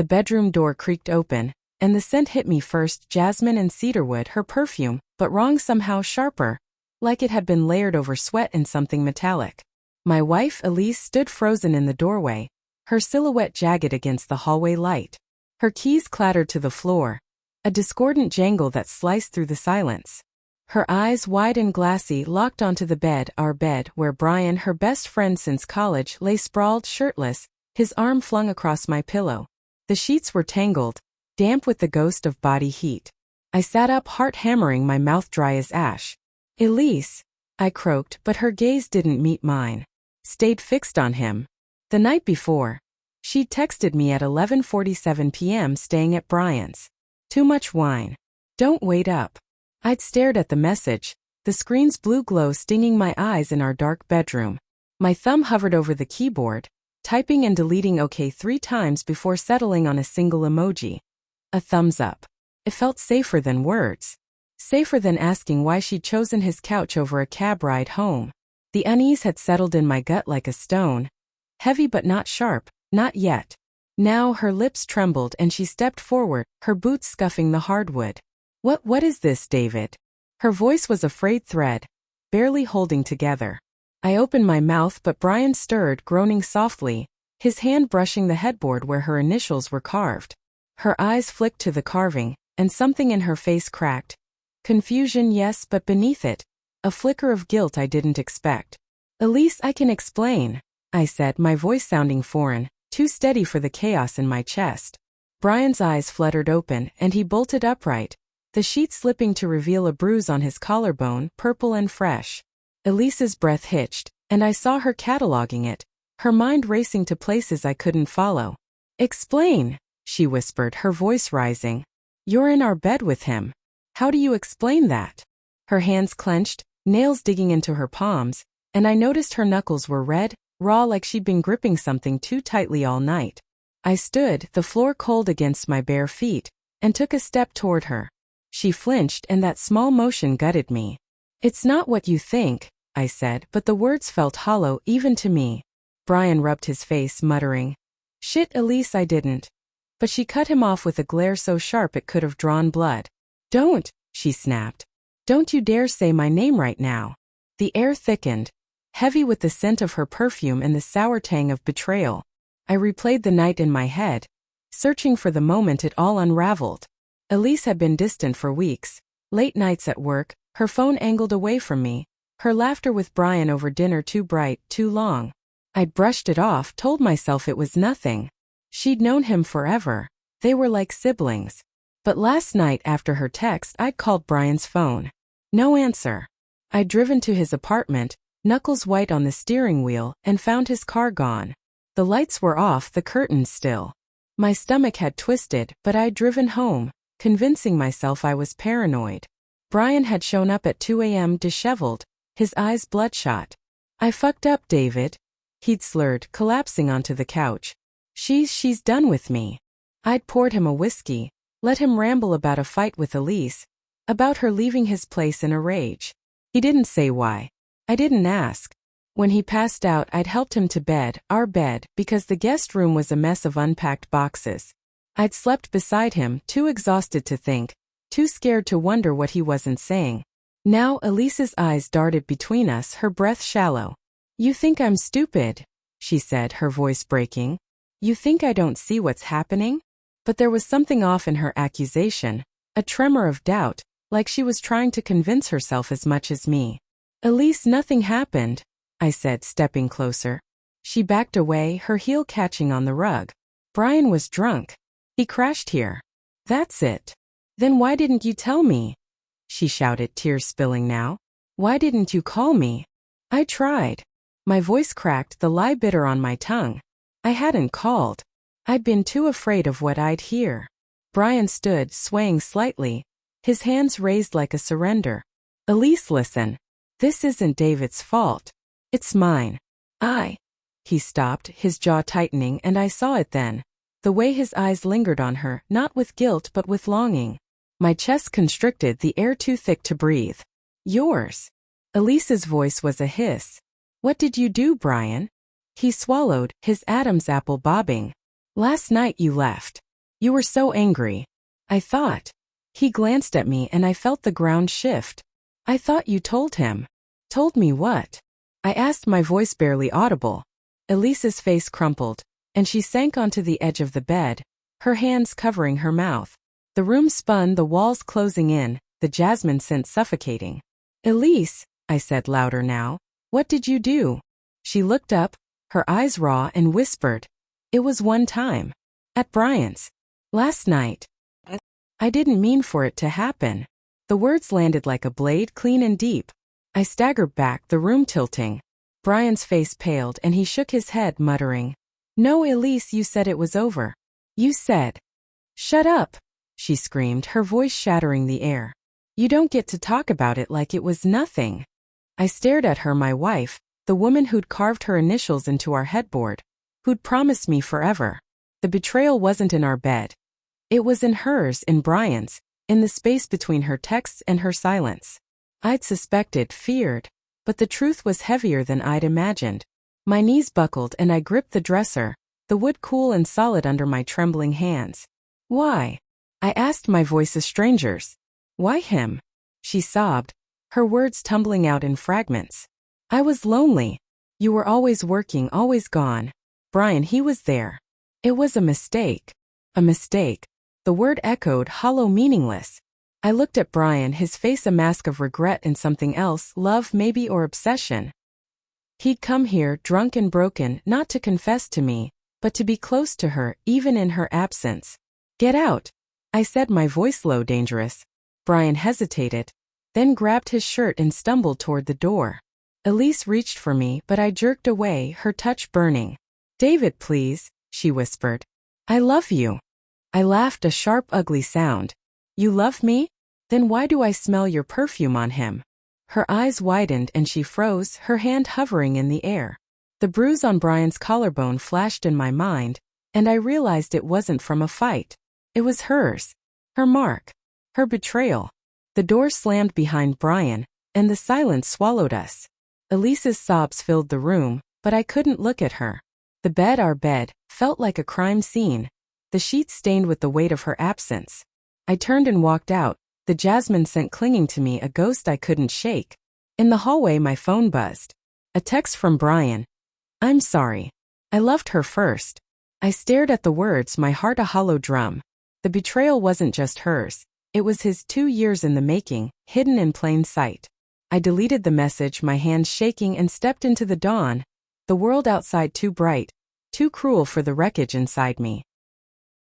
The bedroom door creaked open, and the scent hit me first, jasmine and cedarwood, her perfume, but wrong, somehow sharper, like it had been layered over sweat and something metallic. My wife, Elise, stood frozen in the doorway, her silhouette jagged against the hallway light. Her keys clattered to the floor, a discordant jangle that sliced through the silence. Her eyes, wide and glassy, locked onto the bed, our bed, where Bryan, her best friend since college, lay sprawled, shirtless, his arm flung across my pillow. The sheets were tangled, damp with the ghost of body heat. I sat up, heart hammering, my mouth dry as ash. "Elise," I croaked, but her gaze didn't meet mine. Stayed fixed on him. The night before, she'd texted me at 11:47 p.m. staying at Bryan's. "Too much wine. Don't wait up." I'd stared at the message, the screen's blue glow stinging my eyes in our dark bedroom. My thumb hovered over the keyboard, typing and deleting OK 3 times before settling on a single emoji. A thumbs up. It felt safer than words. Safer than asking why she'd chosen his couch over a cab ride home. The unease had settled in my gut like a stone. Heavy but not sharp, not yet. Now her lips trembled and she stepped forward, her boots scuffing the hardwood. What is this, David?" Her voice was a frayed thread, barely holding together. I opened my mouth, but Bryan stirred, groaning softly, his hand brushing the headboard where her initials were carved. Her eyes flicked to the carving, and something in her face cracked. Confusion, yes, but beneath it, a flicker of guilt I didn't expect. "Elise, I can explain," I said, my voice sounding foreign, too steady for the chaos in my chest. Bryan's eyes fluttered open, and he bolted upright, the sheet slipping to reveal a bruise on his collarbone, purple and fresh. Elise's breath hitched, and I saw her cataloging it, her mind racing to places I couldn't follow. "Explain," she whispered, her voice rising. "You're in our bed with him. How do you explain that?" Her hands clenched, nails digging into her palms, and I noticed her knuckles were red, raw, like she'd been gripping something too tightly all night. I stood, the floor cold against my bare feet, and took a step toward her. She flinched, and that small motion gutted me. "It's not what you think," I said, but the words felt hollow even to me. Bryan rubbed his face, muttering, "Shit, Elise, I didn't." But she cut him off with a glare so sharp it could have drawn blood. "Don't," she snapped. "Don't you dare say my name right now." The air thickened, heavy with the scent of her perfume and the sour tang of betrayal. I replayed the night in my head, searching for the moment it all unraveled. Elise had been distant for weeks, late nights at work, her phone angled away from me, her laughter with Bryan over dinner too bright, too long. I'd brushed it off, told myself it was nothing. She'd known him forever. They were like siblings. But last night after her text, I'd called Bryan's phone. No answer. I'd driven to his apartment, knuckles white on the steering wheel, and found his car gone. The lights were off, the curtains still. My stomach had twisted, but I'd driven home, convincing myself I was paranoid. Bryan had shown up at 2 a.m. disheveled, his eyes bloodshot. "I fucked up, David," he'd slurred, collapsing onto the couch. She's done with me." I'd poured him a whiskey, let him ramble about a fight with Elise, about her leaving his place in a rage. He didn't say why. I didn't ask. When he passed out, I'd helped him to bed, our bed, because the guest room was a mess of unpacked boxes. I'd slept beside him, too exhausted to think, too scared to wonder what he wasn't saying. Now Elise's eyes darted between us, her breath shallow. "You think I'm stupid," she said, her voice breaking. "You think I don't see what's happening?" But there was something off in her accusation, a tremor of doubt, like she was trying to convince herself as much as me. "Elise, nothing happened," I said, stepping closer. She backed away, her heel catching on the rug. "Bryan was drunk. He crashed here." "That's it." "Then why didn't you tell me?" she shouted, tears spilling now. "Why didn't you call me?" "I tried." My voice cracked, the lie bitter on my tongue. I hadn't called. I'd been too afraid of what I'd hear. Bryan stood, swaying slightly, his hands raised like a surrender. "Elise, listen. This isn't David's fault. It's mine. He stopped, his jaw tightening, and I saw it then. The way his eyes lingered on her, not with guilt but with longing. My chest constricted, the air too thick to breathe. "Yours." Elise's voice was a hiss. "What did you do, Bryan?" He swallowed, his Adam's apple bobbing. "Last night you left. You were so angry. I thought. He glanced at me and I felt the ground shift. I thought you told him. Told me what? I asked, my voice barely audible. Elise's face crumpled, and she sank onto the edge of the bed, her hands covering her mouth. The room spun, the walls closing in, the jasmine scent suffocating. Elise, I said louder now, what did you do? She looked up, her eyes raw, and whispered. It was one time. At Bryan's. Last night. I didn't mean for it to happen. The words landed like a blade, clean and deep. I staggered back, the room tilting. Bryan's face paled and he shook his head, muttering. No, Elise, you said it was over. You said. Shut up, she screamed, her voice shattering the air. You don't get to talk about it like it was nothing. I stared at her, my wife, the woman who'd carved her initials into our headboard, who'd promised me forever. The betrayal wasn't in our bed. It was in hers, in Bryan's, in the space between her texts and her silence. I'd suspected, feared, but the truth was heavier than I'd imagined. My knees buckled and I gripped the dresser, the wood cool and solid under my trembling hands. Why? I asked, my voice a stranger's. Why him? She sobbed, her words tumbling out in fragments. I was lonely. You were always working, always gone. Bryan, he was there. It was a mistake. A mistake. The word echoed, hollow, meaningless. I looked at Bryan, his face a mask of regret and something else, love maybe, or obsession. He'd come here, drunk and broken, not to confess to me, but to be close to her, even in her absence. Get out, I said, my voice low, dangerous. Bryan hesitated, then grabbed his shirt and stumbled toward the door. Elise reached for me, but I jerked away, her touch burning. David, please, she whispered. I love you. I laughed, a sharp, ugly sound. You love me? Then why do I smell your perfume on him? Her eyes widened and she froze, her hand hovering in the air. The bruise on Bryan's collarbone flashed in my mind, and I realized it wasn't from a fight. It was hers. Her mark. Her betrayal. The door slammed behind Bryan, and the silence swallowed us. Elise's sobs filled the room, but I couldn't look at her. The bed, our bed, felt like a crime scene, the sheets stained with the weight of her absence. I turned and walked out, the jasmine scent clinging to me, a ghost I couldn't shake. In the hallway, my phone buzzed. A text from Bryan. I'm sorry. I loved her first. I stared at the words, my heart a hollow drum. The betrayal wasn't just hers. It was his, 2 years in the making, hidden in plain sight. I deleted the message, my hands shaking, and stepped into the dawn. The world outside too bright, too cruel for the wreckage inside me.